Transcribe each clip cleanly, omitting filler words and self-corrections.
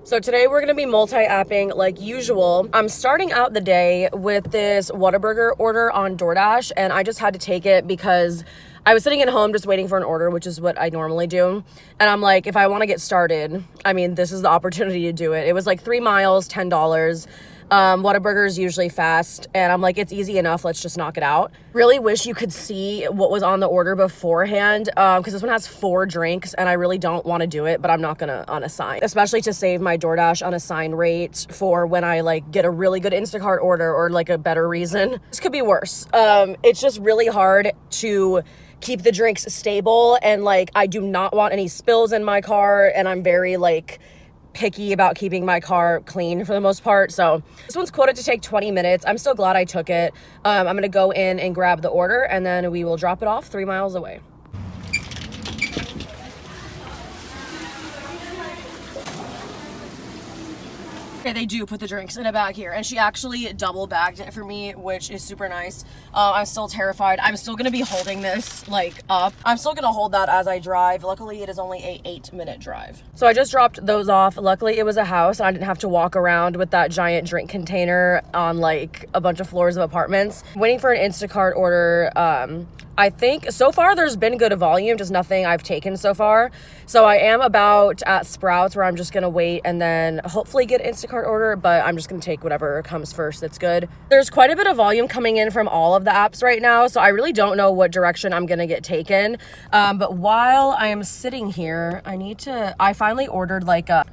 So today we're going to be multi-apping like usual. I'm starting out the day with this Whataburger order on DoorDash, and I just had to take it because I was sitting at home just waiting for an order, which is what I normally do. And I'm like, if I want to get started, I mean, this is the opportunity to do it. It was like 3 miles, $10. Whataburger is usually fast, and I'm like, it's easy enough, let's just knock it out. Really wish you could see what was on the order beforehand, because this one has 4 drinks, and I really don't want to do it, but I'm not gonna unassign, especially to save my DoorDash unassign rate for when I like get a really good Instacart order or like a better reason. This could be worse. It's just really hard to keep the drinks stable, and like I do not want any spills in my car, and I'm very like picky about keeping my car clean for the most part. So this one's quoted to take 20 minutes. I'm still glad I took it. I'm gonna go in and grab the order, and then we will drop it off 3 miles away. Okay, they do put the drinks in a bag here, and she actually double bagged it for me, which is super nice. I'm still terrified. I'm still gonna be holding this like up. I'm still gonna hold that as I drive. Luckily, it is only a 8-minute drive. So I just dropped those off. Luckily, it was a house, and I didn't have to walk around with that giant drink container on like a bunch of floors of apartments. Waiting for an Instacart order. I think so far there's been good volume, just nothing I've taken so far. So I am about at Sprouts, where I'm just gonna wait and then hopefully get Instacart order, but I'm just gonna take whatever comes first that's good. There's quite a bit of volume coming in from all of the apps right now, so I really don't know what direction I'm gonna get taken. But while I am sitting here, I finally ordered like a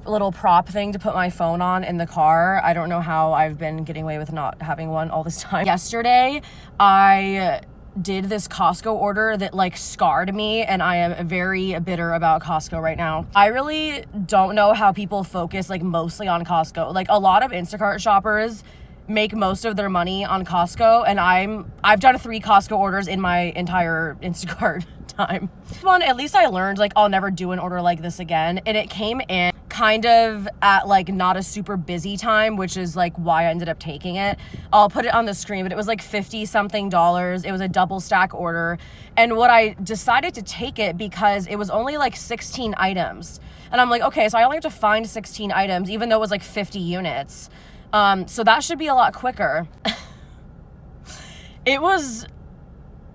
little prop thing to put my phone on in the car. I don't know how I've been getting away with not having one all this time. Yesterday, I did this Costco order that like scarred me, and I am very bitter about Costco right now. I really don't know how people focus like mostly on Costco. Like a lot of Instacart shoppers make most of their money on Costco, and I've done 3 Costco orders in my entire Instacart time. This one, at least I learned like I'll never do an order like this again, and it came in kind of at like not a super busy time, which is like why I ended up taking it. I'll put it on the screen, but it was like $50 something. It was a double stack order, and what I decided to take it because it was only like 16 items, and I'm like, okay, so I only have to find 16 items even though it was like 50 units. So that should be a lot quicker. It was,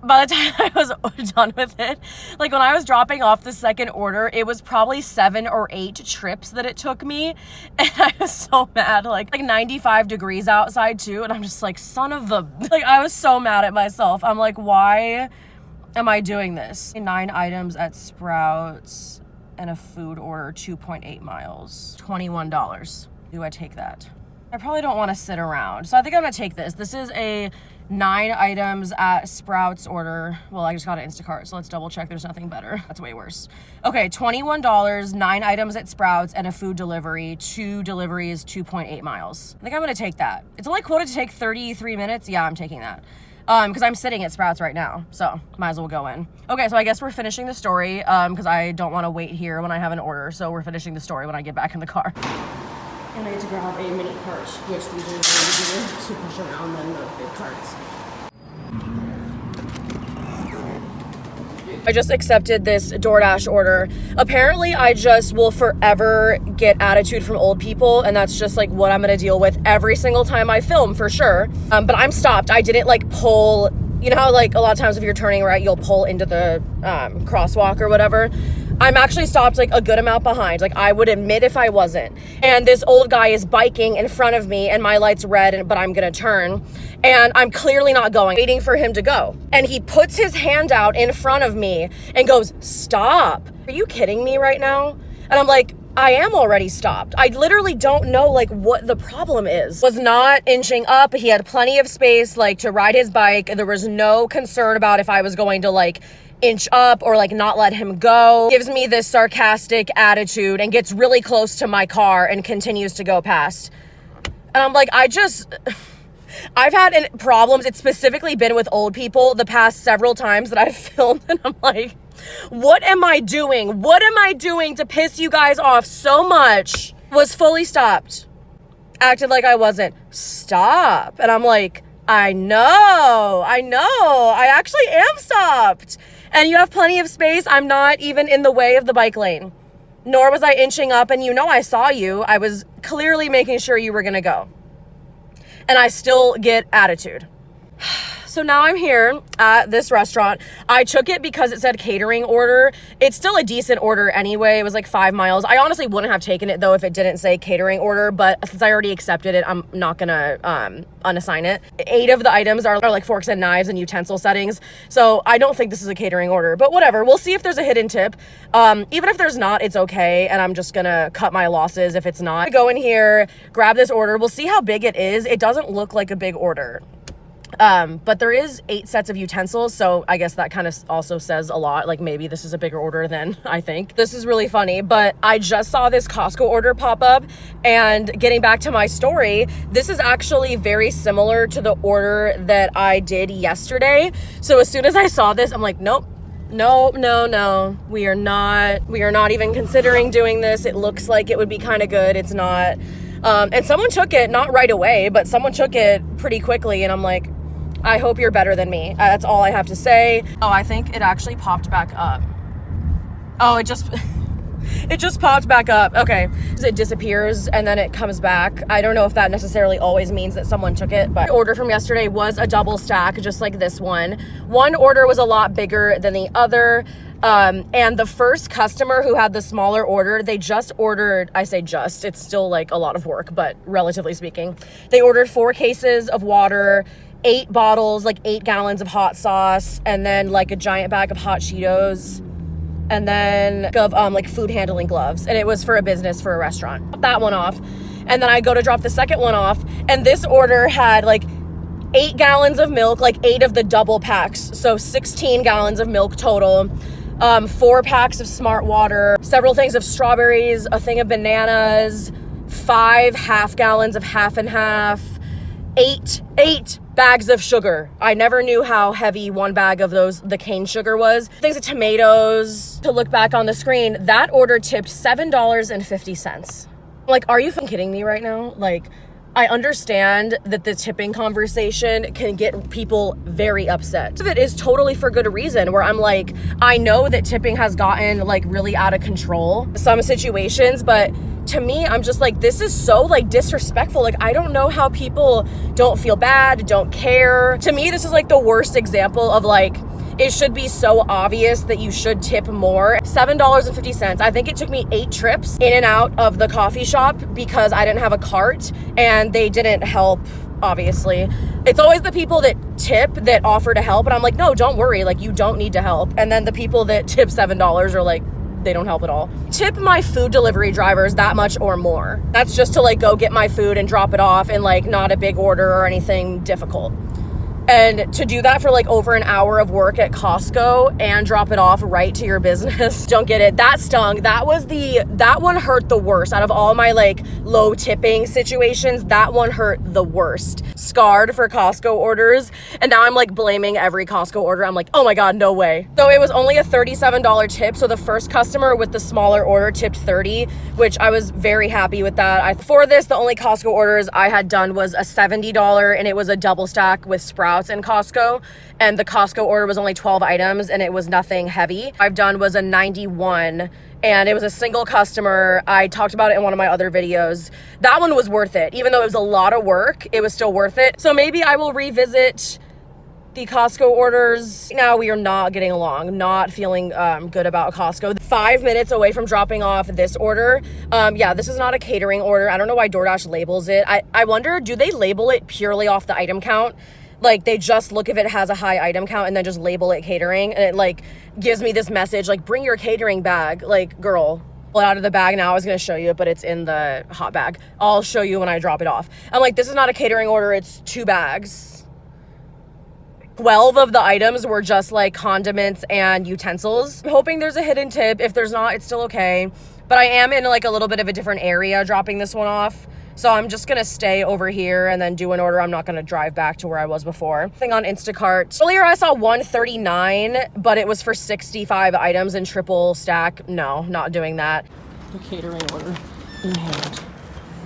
by the time I was done with it, like when I was dropping off the second order, it was probably 7 or 8 trips that it took me. And I was so mad, like 95 degrees outside too. And I'm just like, son of a, like I was so mad at myself. I'm like, why am I doing this? 9 items at Sprouts and a food order, 2.8 miles, $21. Do I take that? I probably don't want to sit around, so I think I'm gonna take this. This is a 9 items at Sprouts order. Well, I just got an Instacart, so let's double check there's nothing better. That's way worse. Okay, $21, 9 items at Sprouts, and a food delivery. 2 deliveries, 2.8 miles. I think I'm gonna take that. It's only quoted to take 33 minutes. Yeah, I'm taking that. Because I'm sitting at Sprouts right now, so might as well go in. Okay, so I guess we're finishing the story, because I don't want to wait here when I have an order, so we're finishing the story when I get back in the car. And I get to grab a mini cart, which these are easier to push around than the big carts. I just accepted this DoorDash order. Apparently, I just will forever get attitude from old people, and that's just like what I'm gonna deal with every single time I film, for sure. But I'm stopped. I didn't like pull, you know how like a lot of times if you're turning right, you'll pull into the crosswalk or whatever. I'm actually stopped like a good amount behind. Like I would admit if I wasn't. And this old guy is biking in front of me, and my light's red, but I'm gonna turn. And I'm clearly not going, waiting for him to go. And he puts his hand out in front of me and goes, "Stop. Are you kidding me right now?" And I'm like, I am already stopped. I literally don't know like what the problem is. Was not inching up. He had plenty of space like to ride his bike. There was no concern about if I was going to like inch up or like not let him go. Gives me this sarcastic attitude and gets really close to my car and continues to go past. And I'm like, I've had problems. It's specifically been with old people the past several times that I've filmed, and I'm like, what am I doing? What am I doing to piss you guys off so much? Was fully stopped. Acted like I wasn't. Stop. And I'm like, I know. I actually am stopped. And you have plenty of space. I'm not even in the way of the bike lane. nor was I inching up, and you know I saw you. I was clearly making sure you were gonna go. And I still get attitude. So now I'm here at this restaurant. I took it because it said catering order. It's still a decent order anyway. It was like 5 miles. I honestly wouldn't have taken it though if it didn't say catering order, but since I already accepted it, I'm not gonna unassign it. 8 of the items are like forks and knives and utensil settings. So I don't think this is a catering order, but whatever. We'll see if there's a hidden tip. Even if there's not, it's okay. And I'm just gonna cut my losses if it's not. Go in here, grab this order. We'll see how big it is. It doesn't look like a big order. But there is 8 sets of utensils, so I guess that kind of also says a lot. Like maybe this is a bigger order than I think. This is really funny, but I just saw this Costco order pop up, and getting back to my story, this is actually very similar to the order that I did yesterday. So as soon as I saw this, I'm like, nope. No. We are not even considering doing this. It looks like it would be kind of good. It's not. And someone took it, not right away, but someone took it pretty quickly, and I'm like, I hope you're better than me. That's all I have to say. Oh, I think it actually popped back up. Oh, it just popped back up. Okay. It disappears and then it comes back. I don't know if that necessarily always means that someone took it, but the order from yesterday was a double stack, just like this one. One order was a lot bigger than the other. And the first customer who had the smaller order, they just ordered, I say just, it's still like a lot of work, but relatively speaking, they ordered 4 cases of water, 8 bottles, like 8 gallons of hot sauce, and then like a giant bag of hot Cheetos, and then of like food handling gloves. And it was for a business, for a restaurant. Drop that one off. And then I go to drop the second one off, and this order had like 8 gallons of milk, like 8 of the double packs. So 16 gallons of milk total. 4 packs of Smart Water, several things of strawberries, a thing of bananas, 5 half gallons of half and half, 8 bags of sugar. I never knew how heavy one bag of the cane sugar was. Things of tomatoes. To look back on the screen, that order tipped $7.50. Like, are you fucking kidding me right now? Like, I understand that the tipping conversation can get people very upset. It is totally for good reason, where I'm like, I know that tipping has gotten like really out of control in some situations, but to me, I'm just like, this is so like disrespectful. Like, I don't know how people don't feel bad, don't care. To me, this is like the worst example of like, it should be so obvious that you should tip more. $7.50. I think it took me 8 trips in and out of the coffee shop because I didn't have a cart and they didn't help, obviously. It's always the people that tip that offer to help, and I'm like, no, don't worry, like, you don't need to help. And then the people that tip $7 are like, they don't help at all. Tip my food delivery drivers that much or more. That's just to like go get my food and drop it off, and like not a big order or anything difficult. And to do that for like over an hour of work at Costco and drop it off right to your business, don't get it. That stung. That one hurt the worst out of all my like low tipping situations. That one hurt the worst. Scarred for Costco orders. And now I'm like blaming every Costco order. I'm like, oh my God, no way. So it was only a $37 tip. So the first customer with the smaller order tipped $30, which I was very happy with that. For this, the only Costco orders I had done was a $70, and it was a double stack with Sprouts and Costco, and the Costco order was only 12 items and it was nothing heavy. I've done was a 91, and it was a single customer. I talked about it in one of my other videos. That one was worth it. Even though it was a lot of work, it was still worth it. So maybe I will revisit the Costco orders. Now we are not getting along, not feeling good about Costco. 5 minutes away from dropping off this order. Yeah, this is not a catering order. I don't know why DoorDash labels it. I wonder, do they label it purely off the item count? Like, they just look if it has a high item count and then just label it catering, and it like gives me this message like, bring your catering bag. Like, girl, pull it out of the bag now. I was gonna show you, but it's in the hot bag. I'll show you when I drop it off. I'm like, this is not a catering order, it's 2 bags. 12 of the items were just like condiments and utensils. I'm hoping there's a hidden tip. If there's not, it's still okay. But I am in like a little bit of a different area dropping this one off. So I'm just gonna stay over here and then do an order. I'm not gonna drive back to where I was before. Thing on Instacart. Earlier I saw $139, but it was for 65 items in triple stack. No, not doing that. The catering order in hand.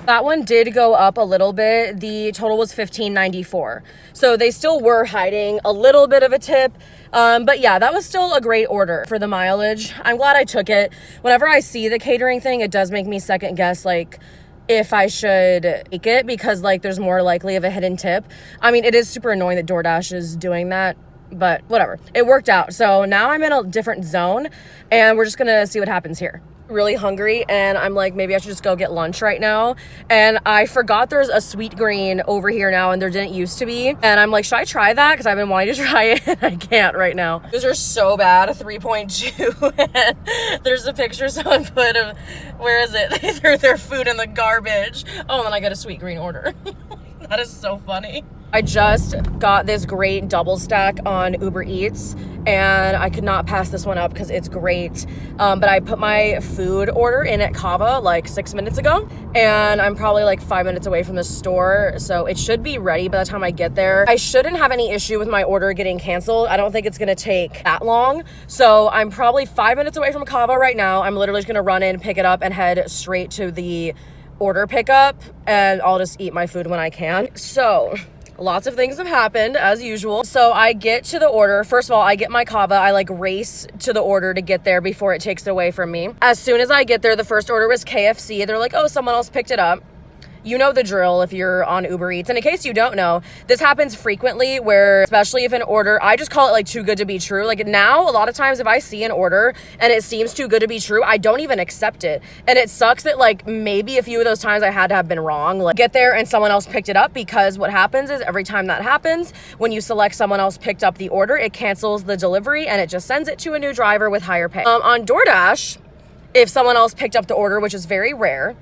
That one did go up a little bit. The total was $15.94. So they still were hiding a little bit of a tip. But yeah, that was still a great order for the mileage. I'm glad I took it. Whenever I see the catering thing, it does make me second guess, like, if I should take it, because like there's more likely of a hidden tip. I mean, it is super annoying that DoorDash is doing that, but whatever. It worked out. So now I'm in a different zone and we're just gonna see what happens here. Really hungry and I'm like, maybe I should just go get lunch right now. And I forgot there's a sweet green over here now and there didn't used to be. And I'm like, should I try that? Because I've been wanting to try it and I can't right now. Those are so bad, 3.2. There's a picture someone put of, where is it? They threw their food in the garbage. Oh, and then I got a sweet green order. That is so funny. I just got this great double stack on Uber Eats and I could not pass this one up because it's great. But I put my food order in at Cava like 6 minutes ago and I'm probably like 5 minutes away from the store. So it should be ready by the time I get there. I shouldn't have any issue with my order getting canceled. I don't think it's gonna take that long. So I'm probably 5 minutes away from Cava right now. I'm literally just gonna run in, pick it up and head straight to the order pickup and I'll just eat my food when I can. So lots of things have happened as usual. So I get to the order. First of all, I get my Cava. I like race to the order to get there before it takes it away from me. As soon as I get there, the first order was KFC. They're like, oh, someone else picked it up. You know the drill if you're on Uber Eats. And in case you don't know, this happens frequently where, especially if an order, I just call it like too good to be true. Like now, a lot of times if I see an order and it seems too good to be true, I don't even accept it. And it sucks that like maybe a few of those times I had to have been wrong. Like get there and someone else picked it up, because what happens is every time that happens, when you select someone else picked up the order, it cancels the delivery and it just sends it to a new driver with higher pay. On DoorDash, if someone else picked up the order, which is very rare,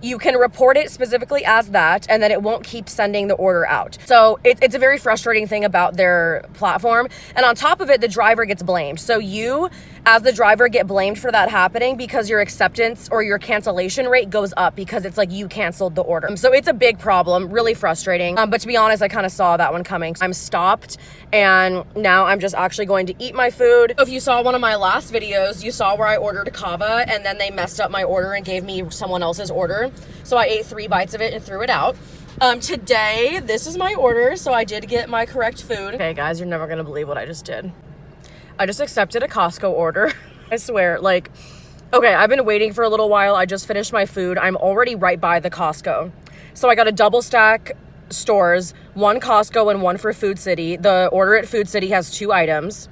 you can report it specifically as that, and then it won't keep sending the order out. So it's a very frustrating thing about their platform. And on top of it, the driver gets blamed. So you, as the driver, get blamed for that happening because your acceptance or your cancellation rate goes up because it's like you canceled the order. So it's a big problem, really frustrating. But to be honest, I kind of saw that one coming. I'm stopped, and now I'm just actually going to eat my food. If you saw one of my last videos, you saw where I ordered Cava, and then they messed up my order and gave me someone else's order. So I ate 3 bites of it and threw it out. Today, this is my order, so I did get my correct food. Okay, guys, you're never gonna believe what I just did. I just accepted a Costco order. I swear, like, okay, I've been waiting for a little while. I just finished my food. I'm already right by the Costco. So I got a double stack stores, one Costco and one for Food City. The order at Food City has 2 items.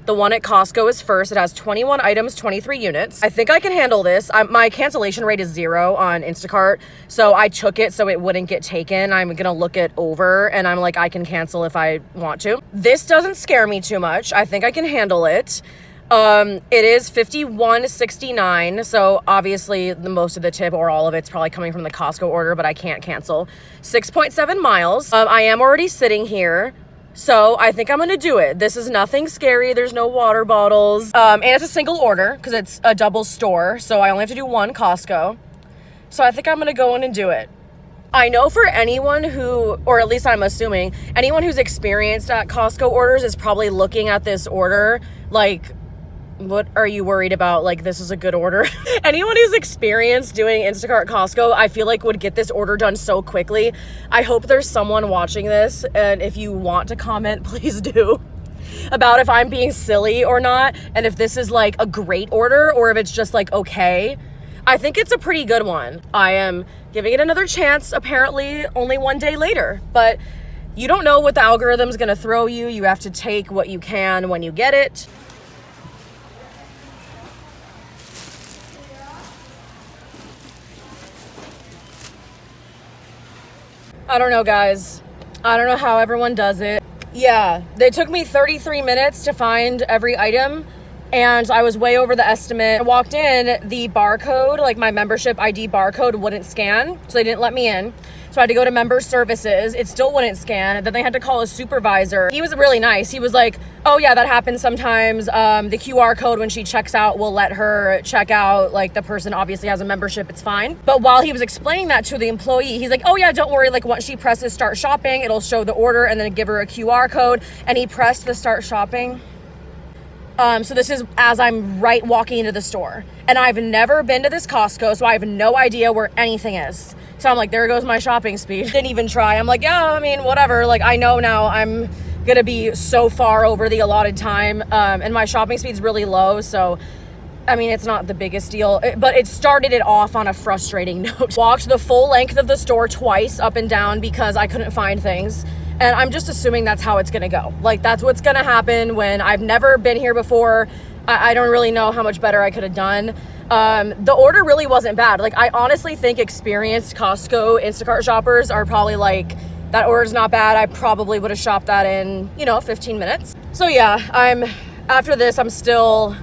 The one at Costco is first. It has 21 items, 23 units. I think I can handle this. My cancellation rate is 0 on Instacart, so I took it so it wouldn't get taken. I'm gonna look it over, and I'm like, I can cancel if I want to. This doesn't scare me too much. I think I can handle it. It is $51.69, so obviously the most of the tip or all of it's probably coming from the Costco order, but I can't cancel. 6.7 miles. I am already sitting here. So I think I'm gonna do it. This is nothing scary. There's no water bottles. And it's a single order because it's a double store. So I only have to do one Costco. So I think I'm gonna go in and do it. I know for anyone who, or at least I'm assuming, anyone who's experienced at Costco orders is probably looking at this order like, what are you worried about? Like, this is a good order. Anyone who's experienced doing Instacart Costco, I feel like would get this order done so quickly. I hope there's someone watching this, and if you want to comment, please do, about if I'm being silly or not, and if this is like a great order or if it's just like okay. I think it's a pretty good one. I am giving it another chance, apparently only 1 day later, but you don't know what the algorithm's gonna throw you. You have to take what you can when you get it. I don't know, guys. I don't know how everyone does it. Yeah, they took me 33 minutes to find every item, and I was way over the estimate. I walked in, the barcode, like my membership ID barcode, wouldn't scan, so they didn't let me in. So I had to go to member services. It still wouldn't scan. Then they had to call a supervisor. He was really nice. He was like, oh yeah, that happens sometimes. The QR code when she checks out will let her check out. Like the person obviously has a membership, it's fine. But while he was explaining that to the employee, he's like, oh yeah, don't worry. Like once she presses start shopping, it'll show the order and then give her a QR code. And he pressed the start shopping. So this is as I'm walking into the store. And I've never been to this Costco, so I have no idea where anything is. So I'm like, there goes my shopping speed. Didn't even try. I'm like, yeah, I mean, whatever. Like, I know now I'm gonna be so far over the allotted time, and my shopping speed's really low, so I mean, it's not the biggest deal, but it started it off on a frustrating note. Walked the full length of the store twice up and down because I couldn't find things. And I'm just assuming that's how it's gonna go. Like, that's what's gonna happen when I've never been here before. I don't really know how much better I could have done. The order really wasn't bad. Like, I honestly think experienced Costco Instacart shoppers are probably like, that order's not bad. I probably would have shopped that in, 15 minutes. So yeah, after this, I'm still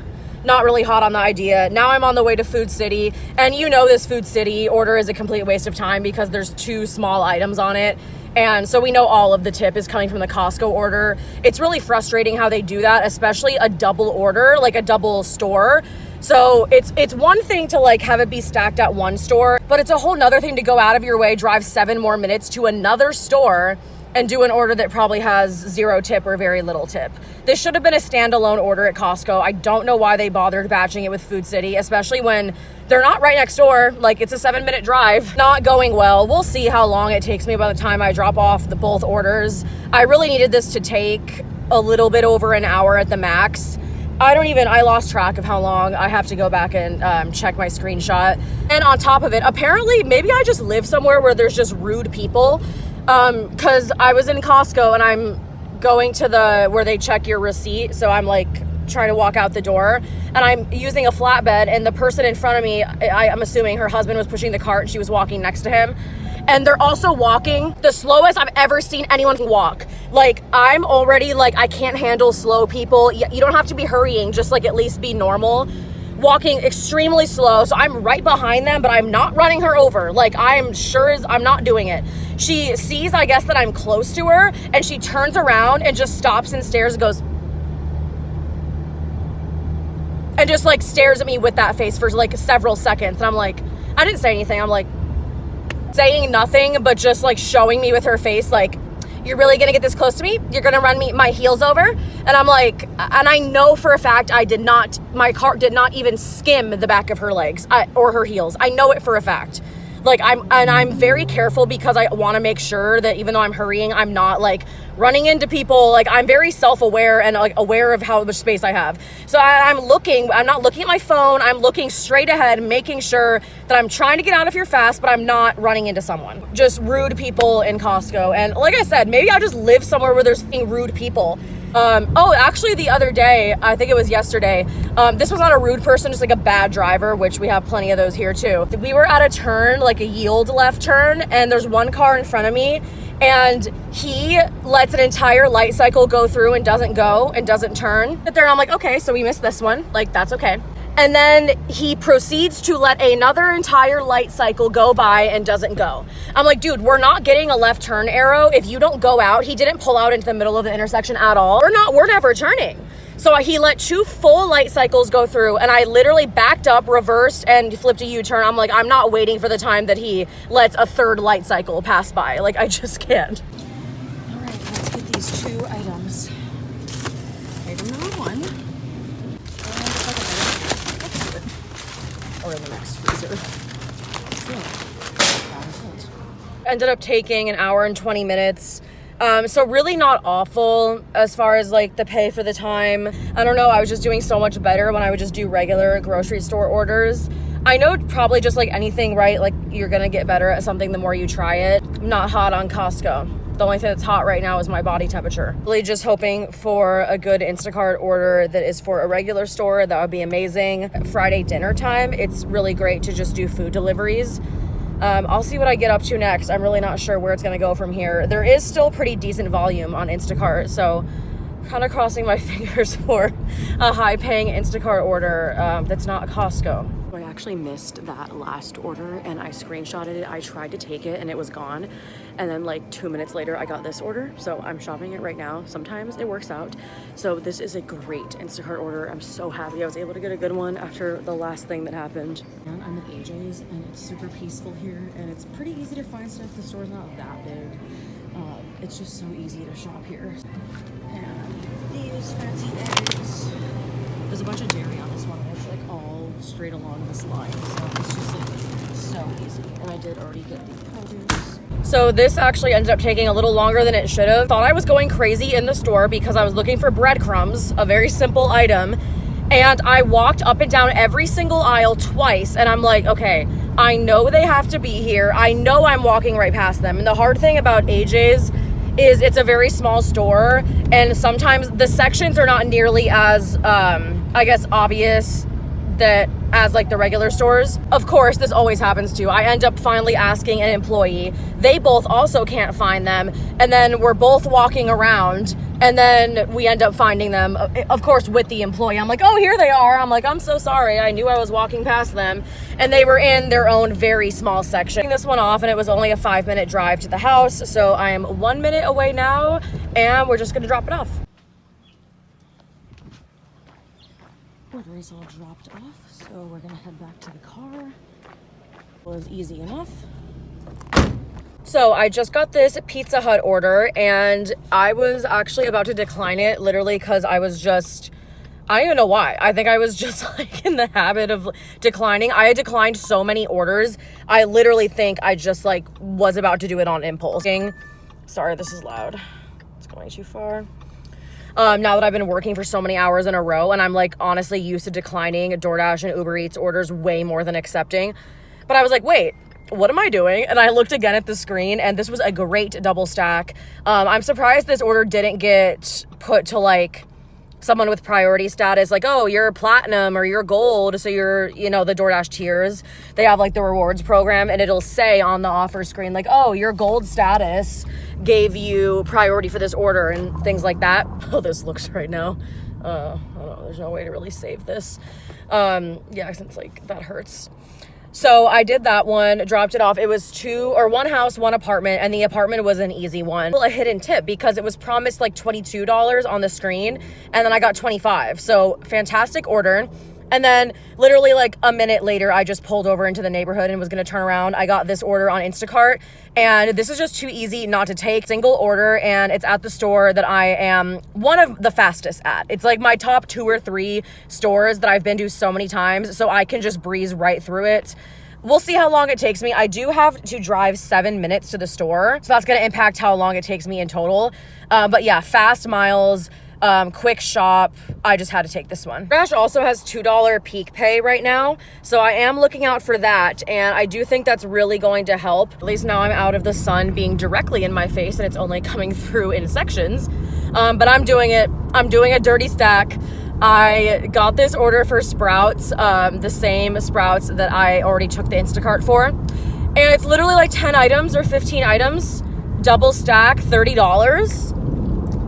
not really hot on the idea. Now I'm on the way to Food City, and this Food City order is a complete waste of time because there's 2 small items on it. And so we know all of the tip is coming from the Costco order. It's really frustrating how they do that, especially a double order, like a double store. So it's one thing to like have it be stacked at one store, but it's a whole nother thing to go out of your way, drive 7 more minutes to another store and do an order that probably has 0 tip or very little tip. This should have been a standalone order at Costco. I don't know why they bothered batching it with Food City, especially when they're not right next door. Like, it's a 7-minute drive. Not going well. We'll see how long it takes me by the time I drop off both orders. I really needed this to take a little bit over an hour at the max. I lost track of how long. I have to go back and check my screenshot. And on top of it, apparently, maybe I just live somewhere where there's just rude people. Cause I was in Costco and I'm going to where they check your receipt. So I'm like trying to walk out the door and I'm using a flatbed, and the person in front of me, I'm assuming her husband was pushing the cart and she was walking next to him. And they're also walking the slowest I've ever seen anyone walk. Like, I'm already like, I can't handle slow people. You don't have to be hurrying, just like at least be normal. Walking extremely slow. So I'm right behind them, but I'm not running her over. Like, I'm not doing it. She sees, I guess, that I'm close to her, and she turns around and just stops and stares and goes, and just like stares at me with that face for like several seconds. And I'm like, I didn't say anything. I'm like saying nothing, but just like showing me with her face, like, you're really gonna get this close to me? You're gonna run my heels over? And I'm like, and I know for a fact my cart did not even skim the back of her legs or her heels. I know it for a fact. Like, I'm very careful because I want to make sure that even though I'm hurrying, I'm not like running into people. Like, I'm very self-aware and like aware of how much space I have. So I'm not looking at my phone. I'm looking straight ahead, making sure that I'm trying to get out of here fast, but I'm not running into someone. Just rude people in Costco. And like I said, maybe I just live somewhere where there's rude people. Actually the other day, I think it was yesterday, this was not a rude person, just like a bad driver, which we have plenty of those here too. We were at a turn, like a yield left turn, and there's one car in front of me, and he lets an entire light cycle go through and doesn't turn. But there, I'm like, okay, so we missed this one. Like, that's okay. And then he proceeds to let another entire light cycle go by and doesn't go. I'm like, dude, we're not getting a left turn arrow if you don't go out. He didn't pull out into the middle of the intersection at all. We're never turning. So he let 2 full light cycles go through, and I literally backed up, reversed, and flipped a U-turn. I'm like, I'm not waiting for the time that he lets a 3rd light cycle pass by. Like, I just can't. All right, let's get these 2 items. Item number 1. Or in the next freezer. Ended up taking an hour and 20 minutes. So really not awful as far as like the pay for the time. I don't know, I was just doing so much better when I would just do regular grocery store orders. I know probably just like anything, right? Like, you're gonna get better at something the more you try it. I'm not hot on Costco. The only thing that's hot right now is my body temperature. Really just hoping for a good Instacart order that is for a regular store. That would be amazing. Friday dinner time, it's really great to just do food deliveries. I'll see what I get up to next. I'm really not sure where it's gonna go from here. There is still pretty decent volume on Instacart, so kind of crossing my fingers for a high-paying Instacart order that's not Costco. I actually missed that last order and I screenshotted it. I tried to take it and it was gone. And then like 2 minutes later, I got this order. So I'm shopping it right now. Sometimes it works out. So this is a great Instacart order. I'm so happy I was able to get a good one after the last thing that happened. And I'm at AJ's and it's super peaceful here and it's pretty easy to find stuff. The store's not that big. It's just so easy to shop here. And these fancy eggs. There's a bunch of dairy on this one, and it's like all straight along this line, so it's just like so easy. And I did already get the produce. So this actually ended up taking a little longer than it should have. Thought I was going crazy in the store because I was looking for breadcrumbs, a very simple item, and I walked up and down every single aisle twice, and I'm like, okay, I know they have to be here. I know I'm walking right past them. And the hard thing about AJ's is it's a very small store, and sometimes the sections are not nearly as, I guess, obvious that as like the regular stores. Of course, this always happens too. I end up finally asking an employee. They both also can't find them. And then we're both walking around, and then we end up finding them, of course, with the employee. I'm like, oh, here they are. I'm like, I'm so sorry. I knew I was walking past them. And they were in their own very small section. This one off, and it was only a 5-minute drive to the house. So I am 1 minute away now, and we're just gonna drop it off. Order is all dropped off, so we're gonna head back to the car. It was easy enough. So I just got this Pizza Hut order, and I was actually about to decline it literally because I was just, I don't even know why. I think I was just like in the habit of declining. I had declined so many orders. I literally think I just like was about to do it on impulse. Sorry, this is loud. It's going too far. Now that I've been working for so many hours in a row, and I'm like honestly used to declining DoorDash and Uber Eats orders way more than accepting. But I was like, wait, what am I doing? And I looked again at the screen, and this was a great double stack. I'm surprised this order didn't get put to like someone with priority status, like, oh, you're platinum or you're gold, so you're, you know, the DoorDash tiers. They have like the rewards program, and it'll say on the offer screen like, oh, your gold status gave you priority for this order and things like that. Oh, this looks right now. I don't know, there's no way to really save this. Yeah, since like that hurts. So I did that one, dropped it off. It was one house, one apartment, and the apartment was an easy one. A hidden tip because it was promised like $22 on the screen, and then I got $25. So fantastic order. And then literally like a minute later, I just pulled over into the neighborhood and was going to turn around. I got this order on Instacart, and this is just too easy not to take. Single order, and it's at the store that I am one of the fastest at. It's like my top 2 or 3 stores that I've been to so many times, so I can just breeze right through it. We'll see how long it takes me. I do have to drive 7 minutes to the store, so that's going to impact how long it takes me in total. But yeah, fast miles. Quick shop. I just had to take this one. DoorDash also has $2 peak pay right now, so I am looking out for that, and I do think that's really going to help. At least now I'm out of the sun being directly in my face, and it's only coming through in sections. But I'm doing it. I'm doing a dirty stack. I got this order for Sprouts, the same Sprouts that I already took the Instacart for, and it's literally like 10 items or 15 items, double stack, $30.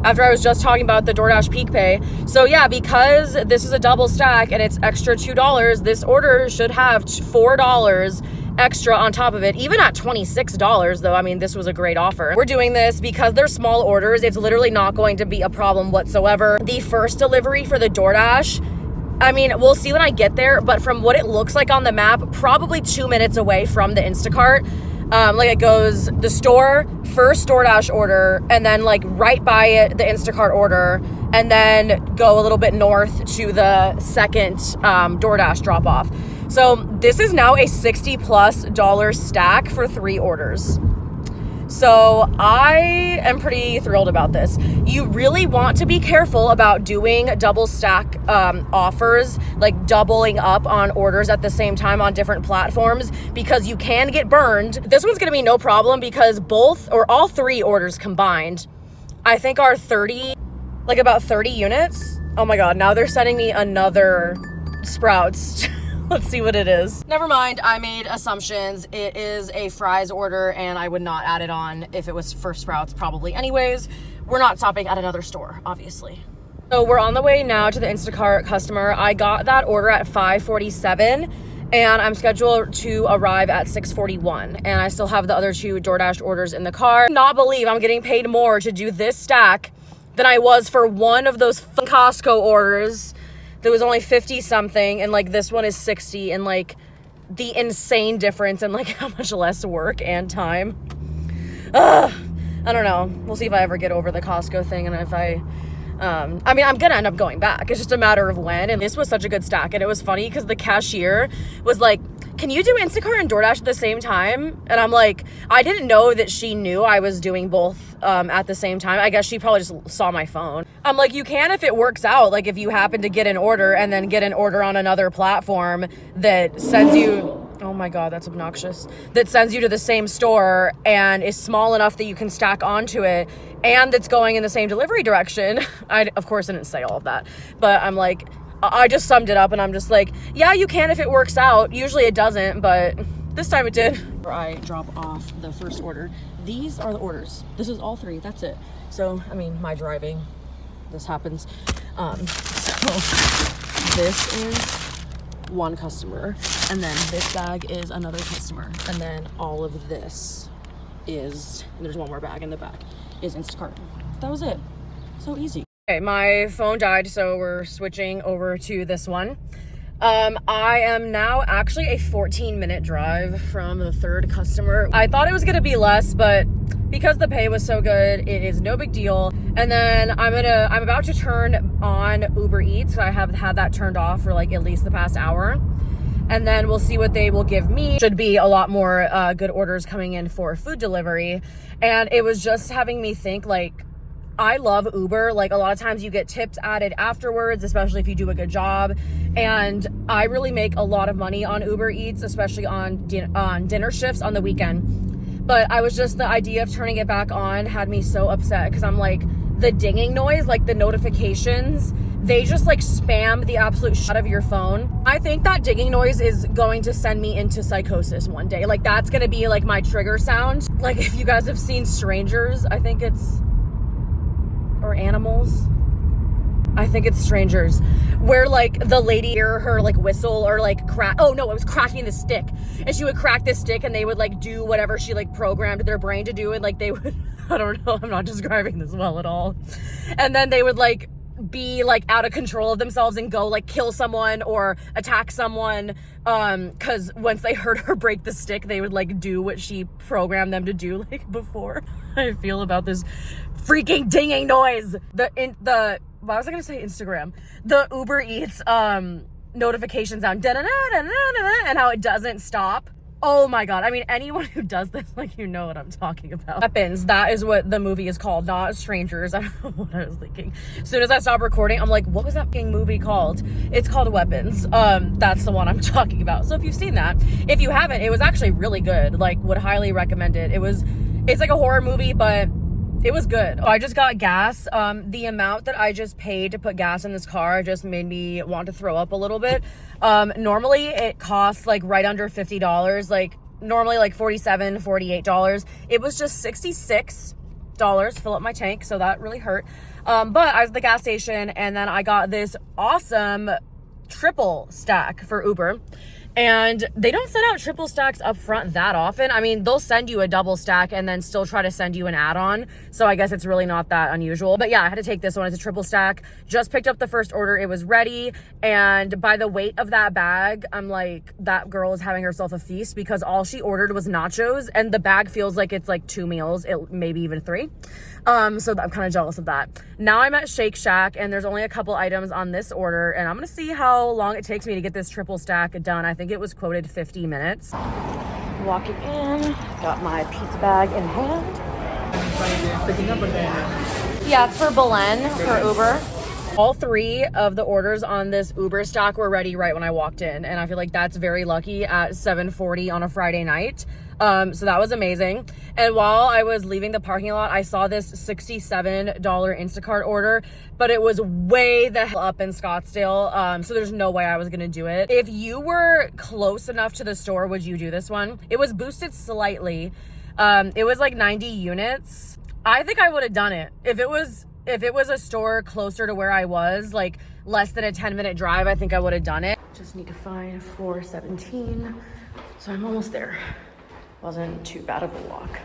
After I was just talking about the DoorDash peak pay. So yeah, because this is a double stack and it's extra $2, this order should have $4 extra on top of it, even at $26 though. I mean, this was a great offer. We're doing this because they're small orders. It's literally not going to be a problem whatsoever. The first delivery for the DoorDash, I mean, we'll see when I get there, but from what it looks like on the map, probably 2 minutes away from the Instacart. Like it goes the store, first DoorDash order, and then like right by it, the Instacart order, and then go a little bit north to the second DoorDash drop off. So this is now a $60+ stack for 3 orders. So I am pretty thrilled about this. You really want to be careful about doing double stack offers, like doubling up on orders at the same time on different platforms, because you can get burned. This one's gonna be no problem because all 3 orders combined, I think are 30, like about 30 units. Oh my God, now they're sending me another Sprouts. Let's see what it is. Never mind, I made assumptions. It is a fries order, and I would not add it on if it was for Sprouts probably anyways. We're not stopping at another store, obviously. So we're on the way now to the Instacart customer. I got that order at 5:47, and I'm scheduled to arrive at 6:41. And I still have the other 2 DoorDash orders in the car. Not believe I'm getting paid more to do this stack than I was for one of those Costco orders. There was only 50 something, and like this one is 60, and like the insane difference in like how much less work and time. I don't know. We'll see if I ever get over the Costco thing, and if I I mean, I'm gonna end up going back. It's just a matter of when. And this was such a good stack. And it was funny because the cashier was like, can you do Instacart and DoorDash at the same time? And I'm like, I didn't know that she knew I was doing both at the same time. I guess she probably just saw my phone. I'm like, you can if it works out. Like if you happen to get an order and then get an order on another platform that sends you, oh my God, that's obnoxious, that sends you to the same store and is small enough that you can stack onto it and that's going in the same delivery direction. I, of course, didn't say all of that, but I'm like, I just summed it up and I'm just like, yeah, you can if it works out. Usually it doesn't, but this time it did. I drop off the first order. These are the orders. This is all 3. That's it. So, I mean, my driving, this happens. So this is one customer, and then this bag is another customer, and then all of this is, and there's one more bag in the back, is Instacart. That was it. So easy. Okay, my phone died, so we're switching over to this one. I am now actually a 14-minute drive from the third customer. I thought it was gonna be less, but because the pay was so good, it is no big deal. And then I'm about to turn on Uber Eats. I have had that turned off for like at least the past hour. And then we'll see what they will give me. Should be a lot more good orders coming in for food delivery. And it was just having me think, like, I love Uber. Like a lot of times you get tips added afterwards, especially if you do a good job. And I really make a lot of money on Uber Eats, especially on dinner shifts on the weekend. But I was just, the idea of turning it back on had me so upset because I'm like, the dinging noise, like the notifications, they just like spam the absolute shit out of your phone. I think that dinging noise is going to send me into psychosis one day. Like that's going to be like my trigger sound. Like if you guys have seen Strangers, I think it's, or Animals, I think it's Strangers, where like the lady hear her like whistle or like crack, oh no, it was cracking the stick, and she would crack the stick and they would like do whatever she like programmed their brain to do, and like they would, I don't know, I'm not describing this well at all, and then they would like be like out of control of themselves and go like kill someone or attack someone, because once they heard her break the stick, they would like do what she programmed them to do like before. I feel about this freaking dinging noise. What was I gonna say? Instagram. The Uber Eats notification sound, and how it doesn't stop. Oh my God. I mean, anyone who does this, like, you know what I'm talking about. Weapons. That is what the movie is called, not Strangers. I don't know what I was thinking. As soon as I stopped recording, I'm like, what was that fucking movie called? It's called Weapons. That's the one I'm talking about. So if you've seen that, if you haven't, it was actually really good. Like, would highly recommend it. It's like a horror movie, but it was good. I just got gas. The amount that I just paid to put gas in this car just made me want to throw up a little bit. Normally it costs like right under $50, like normally like $47, $48. It was just $66 to fill up my tank, so that really hurt. But I was at the gas station and then I got this awesome triple stack for Uber. And they don't send out triple stacks up front that often. I mean, they'll send you a double stack and then still try to send you an add-on. So I guess it's really not that unusual. But yeah, I had to take this one as a triple stack. Just picked up the first order. It was ready. And by the weight of that bag, I'm like, that girl is having herself a feast because all she ordered was nachos. And the bag feels like it's like 2 meals, maybe even 3. So I'm kind of jealous of that. Now I'm at Shake Shack and there's only a couple items on this order and I'm gonna see how long it takes me to get this triple stack done. I think it was quoted 50 minutes. Walking in, got my pizza bag in hand. Yeah, it's for Belen, for Uber. All 3 of the orders on this Uber stack were ready right when I walked in. And I feel like that's very lucky at 7:40 on a Friday night. So that was amazing. And while I was leaving the parking lot, I saw this $67 Instacart order, but it was way the hell up in Scottsdale. So there's no way I was gonna do it. If you were close enough to the store, would you do this one? It was boosted slightly. It was like 90 units. I think I would have done it. If it was a store closer to where I was, like less than a 10-minute drive, I think I would have done it. Just need to find 417. So I'm almost there. Wasn't too bad of a walk.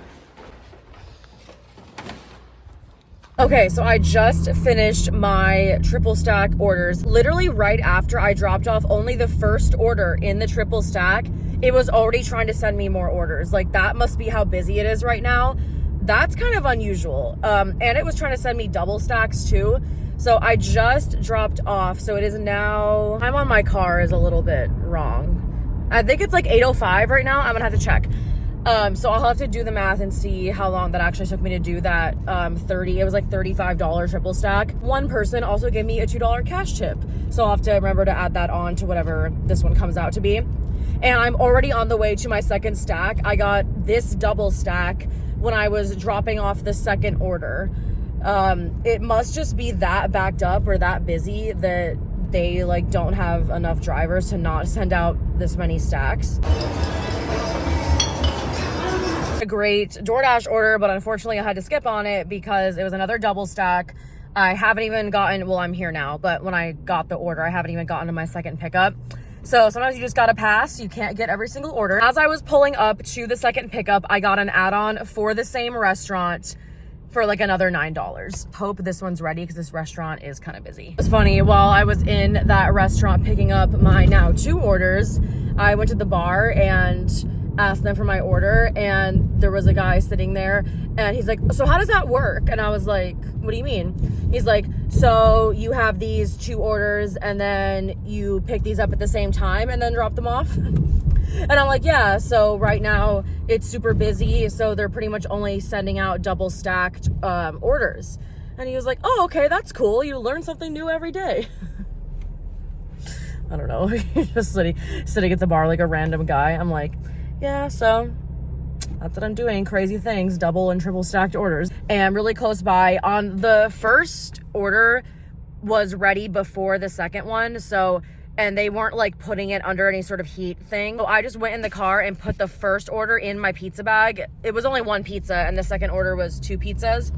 Okay, so I just finished my triple stack orders. Literally right after I dropped off only the first order in the triple stack, it was already trying to send me more orders. Like that must be how busy it is right now. That's kind of unusual. And it was trying to send me double stacks too. So I just dropped off. So it is now, time on my car is a little bit wrong. I think it's like 8:05 right now. I'm gonna have to check. So I'll have to do the math and see how long that actually took me to do that. It was like $35 triple stack. One person also gave me a $2 cash tip. So I'll have to remember to add that on to whatever this one comes out to be. And I'm already on the way to my second stack. I got this double stack when I was dropping off the second order. It must just be that backed up or that busy that they like don't have enough drivers to not send out this many stacks. A great DoorDash order, but unfortunately I had to skip on it because it was another double stack. I haven't even gotten, well, I'm here now, but when I got the order, I haven't even gotten to my second pickup. So sometimes you just gotta pass. You can't get every single order. As I was pulling up to the second pickup, I got an add-on for the same restaurant for like another $9. Hope this one's ready because this restaurant is kind of busy. It's funny, while I was in that restaurant picking up my now 2 orders, I went to the bar and asked them for my order, and there was a guy sitting there and he's like, so how does that work? And I was like, what do you mean? He's like, so you have these 2 orders and then you pick these up at the same time and then drop them off? And I'm like, yeah, so right now it's super busy, so they're pretty much only sending out double stacked orders. And he was like, oh, okay, that's cool. You learn something new every day. I don't know. Just sitting at the bar like a random guy. I'm like, yeah, so that's what I'm doing. Crazy things, double and triple stacked orders. And really close by on the first order was ready before the second one. So, and they weren't like putting it under any sort of heat thing. So I just went in the car and put the first order in my pizza bag. It was only 1 pizza and the second order was 2 pizzas.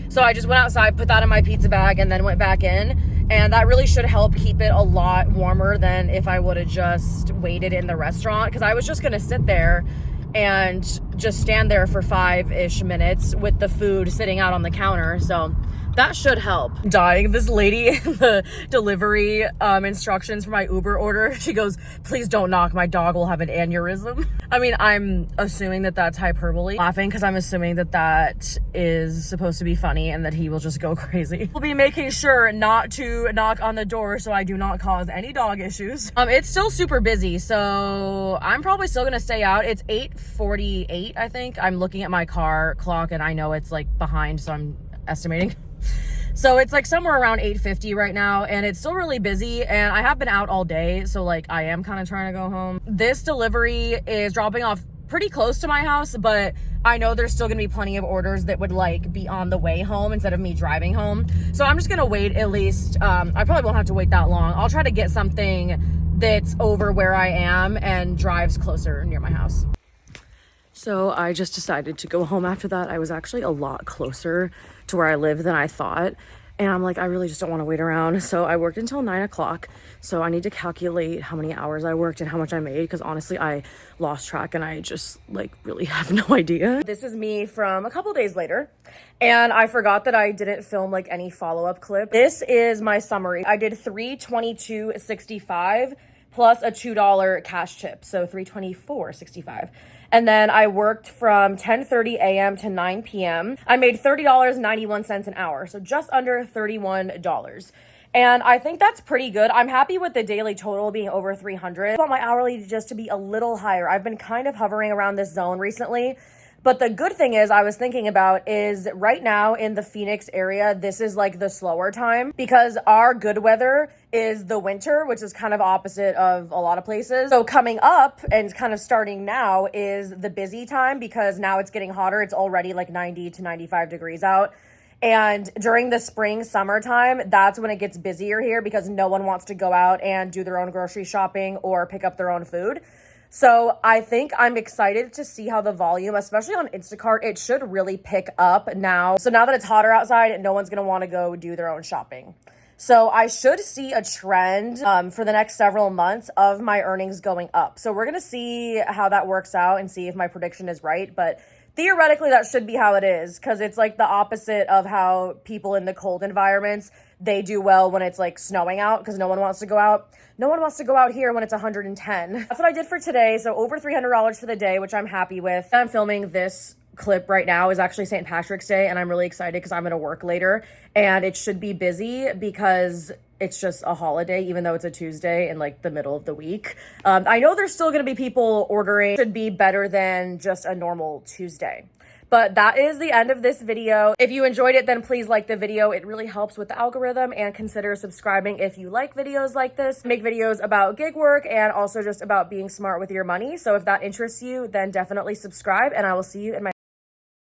So I just went outside, put that in my pizza bag, and then went back in. And that really should help keep it a lot warmer than if I would have just waited in the restaurant. Because I was just going to sit there and just stand there for 5-ish minutes with the food sitting out on the counter. So that should help. Dying. This lady in the delivery instructions for my Uber order, she goes, please don't knock, my dog will have an aneurysm. I mean, I'm assuming that that's hyperbole. Laughing because I'm assuming that that is supposed to be funny and that he will just go crazy. We'll be making sure not to knock on the door so I do not cause any dog issues. It's still super busy, so I'm probably still gonna stay out. It's 8:48, I think. I'm looking at my car clock and I know it's like behind, so I'm estimating. So it's like somewhere around 8:50 right now, and it's still really busy, and I have been out all day, so like I am kind of trying to go home. This delivery is dropping off pretty close to my house, but I know there's still gonna be plenty of orders that would like be on the way home instead of me driving home. So I'm just gonna wait at least, I probably won't have to wait that long. I'll try to get something that's over where I am and drives closer near my house. So I just decided to go home after that. I was actually a lot closer to where I live than I thought. And I'm like, I really just don't want to wait around. So I worked until 9 o'clock. So I need to calculate how many hours I worked and how much I made, because honestly, I lost track and I just like really have no idea. This is me from a couple days later. And I forgot that I didn't film like any follow-up clip. This is my summary. I did $322.65 plus a $2 cash tip. So $324.65. And then I worked from 10:30 a.m. to 9 p.m. I made $30.91 an hour, so just under $31. And I think that's pretty good. I'm happy with the daily total being over 300. I want my hourly just to be a little higher. I've been kind of hovering around this zone recently. But the good thing is I was thinking about is right now in the Phoenix area, this is like the slower time because our good weather is the winter, which is kind of opposite of a lot of places. So coming up and kind of starting now is the busy time because now it's getting hotter. It's already like 90 to 95 degrees out. And during the spring, summertime, that's when it gets busier here because no one wants to go out and do their own grocery shopping or pick up their own food. So I think I'm excited to see how the volume, especially on Instacart, it should really pick up now. So now that it's hotter outside, no one's going to want to go do their own shopping. So I should see a trend for the next several months of my earnings going up. So we're going to see how that works out and see if my prediction is right. But theoretically, that should be how it is because it's like the opposite of how people in the cold environments, they do well when it's like snowing out because no one wants to go out. No one wants to go out here when it's 110. That's what I did for today. So over $300 for the day, which I'm happy with. I'm filming this clip right now is actually St. Patrick's Day, and I'm really excited because I'm gonna work later and it should be busy because it's just a holiday, even though it's a Tuesday in like the middle of the week. I know there's still gonna be people ordering. Should be better than just a normal Tuesday. But that is the end of this video. If you enjoyed it, then please like the video. It really helps with the algorithm, and consider subscribing if you like videos like this. Make videos about gig work and also just about being smart with your money. So if that interests you, then definitely subscribe, and I will see you in my